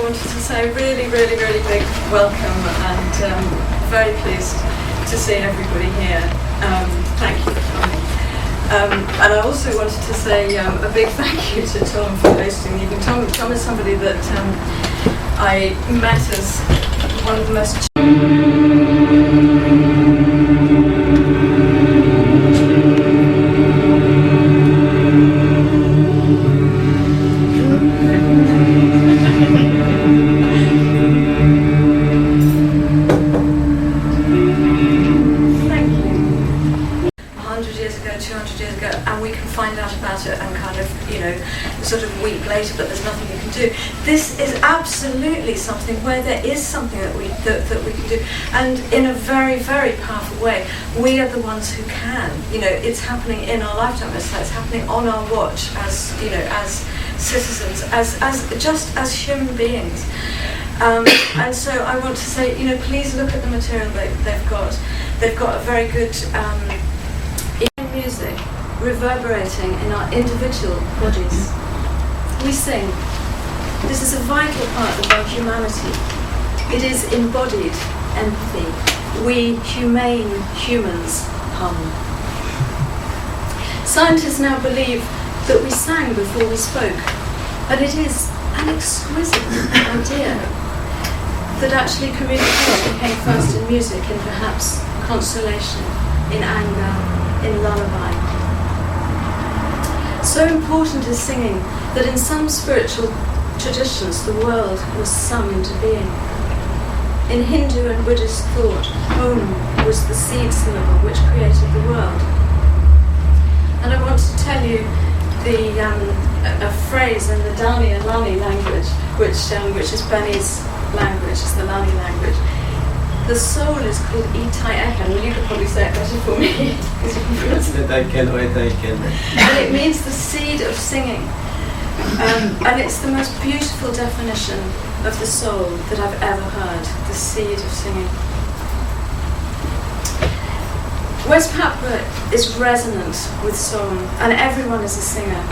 wanted to say really, really, really big welcome, and very pleased to see everybody here. Thank you for coming. And I also wanted to say a big thank you to Tom for hosting the evening. Tom is somebody that I met as one of the most sort of week later, but there's nothing you can do. This is absolutely something where there is something that we can do, and in a very, very powerful way. We are the ones who can. It's happening in our lifetime. It's happening on our watch, as as citizens, as human beings. And so I want to say, please look at the material they've got. They've got a very good music reverberating in our individual bodies. We sing. This is a vital part of our humanity. It is embodied empathy. We humane humans hum. Scientists now believe that we sang before we spoke, but it is an exquisite idea that actually communication came first in music, in perhaps consolation, in anger, in lullaby. So important is singing that in some spiritual traditions the world was sung into being. In Hindu and Buddhist thought, Om was the seed syllable which created the world. And I want to tell you a phrase in the Dani and Lani language, which is Benny's language, is the Lani language. The soul is called Itai Ekan. Well, you could probably say it better for me. And it means the seed of singing. And it's the most beautiful definition of the soul that I've ever heard, the seed of singing. West Papua is resonant with song, and everyone is a singer.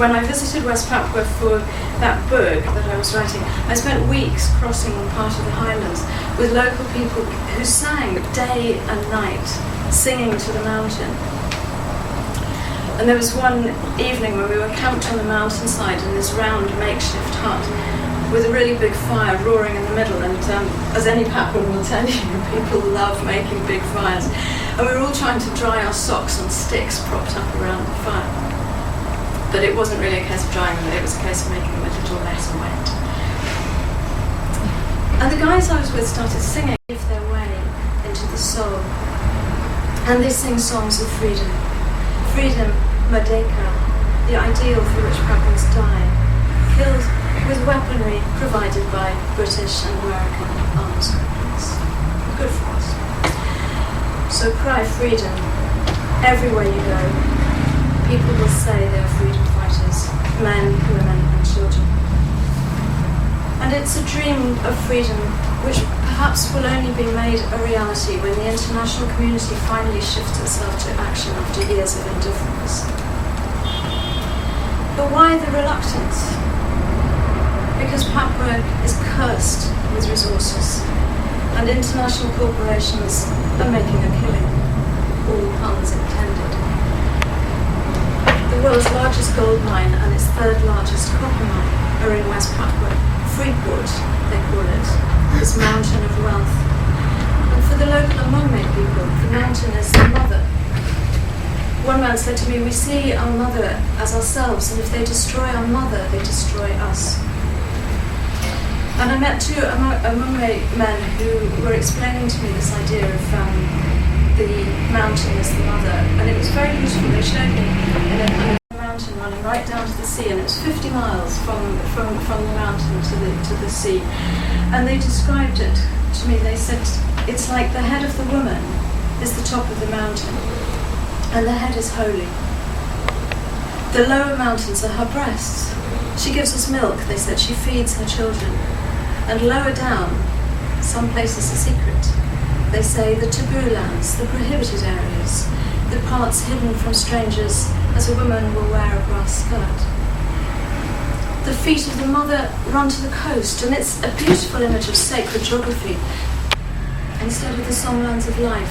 When I visited West Papua for that book that I was writing, I spent weeks crossing part of the highlands with local people who sang day and night, singing to the mountain. And there was one evening when we were camped on the mountainside in this round makeshift hut with a really big fire roaring in the middle, and as any Papuan will tell you, people love making big fires. And we were all trying to dry our socks on sticks propped up around the fire. But it wasn't really a case of drying them, it was a case of making them a little less wet. And the guys I was with started singing their way into the soul. And they sing songs of freedom. Freedom, Merdeka, the ideal for which Papuans die, killed with weaponry provided by British and American arms companies. Good for us. So cry freedom everywhere you go. People will say they are freedom fighters, men, women and children. And it's a dream of freedom which perhaps will only be made a reality when the international community finally shifts itself to action after years of indifference. But why the reluctance? Because Papua is cursed with resources, and international corporations are making a killing, all puns intended. The world's largest gold mine and its third largest copper mine are in West Papua. Freeport, they call it, this mountain of wealth. And for the local Amongme people, the mountain is the mother. One man said to me, we see our mother as ourselves, and if they destroy our mother, they destroy us. And I met two Amongme men who were explaining to me this idea of the mountain as the mother, and it was very beautiful. They showed me in a mountain running right down to the sea, and it's 50 miles from the mountain to the sea. And they described it to me. They said it's like the head of the woman is the top of the mountain, and the head is holy. The lower mountains are her breasts. She gives us milk, they said. She feeds her children. And lower down, some places are secret. They say the taboo lands, the prohibited areas, the parts hidden from strangers as a woman will wear a brass skirt. The feet of the mother run to the coast, and it's a beautiful image of sacred geography. Instead of the songlines of life,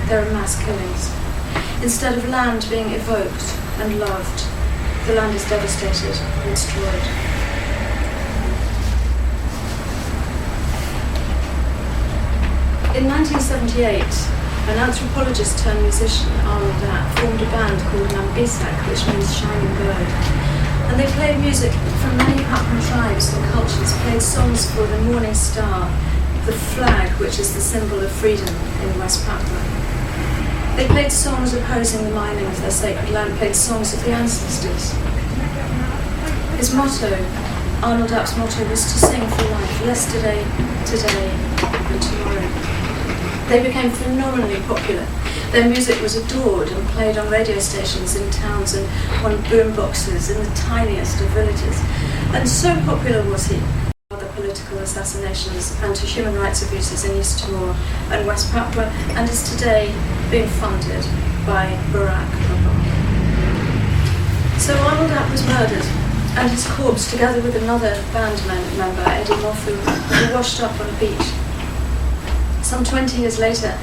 there are mass killings. Instead of land being evoked and loved, the land is devastated and destroyed. In 1978, an anthropologist turned musician, Arnold Dapp, formed a band called Nambisak, which means shining bird. And they played music from many Papuan tribes and cultures, played songs for the morning star, the flag, which is the symbol of freedom in West Papua. They played songs opposing the mining of their sacred land, played songs of the ancestors. His motto, Arnold Dapp's motto, was to sing for life, yesterday, today, and tomorrow. They became phenomenally popular. Their music was adored and played on radio stations in towns and on boomboxes in the tiniest of villages. And so popular was he, other political assassinations and to human rights abuses in East Timor and West Papua, and is today being funded by Barack Obama. So Arnold Dapp was murdered, and his corpse, together with another band member, Eddie Mofu, were washed up on a beach. Some 20 years later,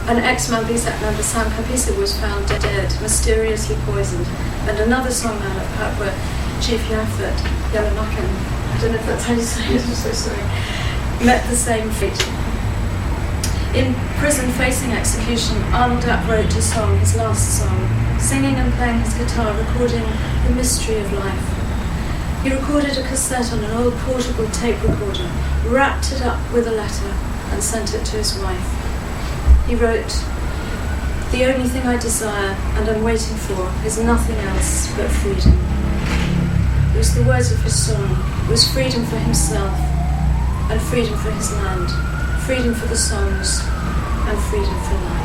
an ex-Mambisak member, Sam Kapisa, was found dead, mysteriously poisoned, and another songman of Papua, Chief Yafet Yalamakan, I don't know if that's how you say it, I'm so sorry, met the same fate. In prison facing execution, Arnold Dapp wrote a song, his last song, singing and playing his guitar, recording the mystery of life. He recorded a cassette on an old portable tape recorder, wrapped it up with a letter, and sent it to his wife. He wrote, "The only thing I desire and am waiting for is nothing else but freedom." It was the words of his song. It was freedom for himself and freedom for his land, freedom for the songs and freedom for life.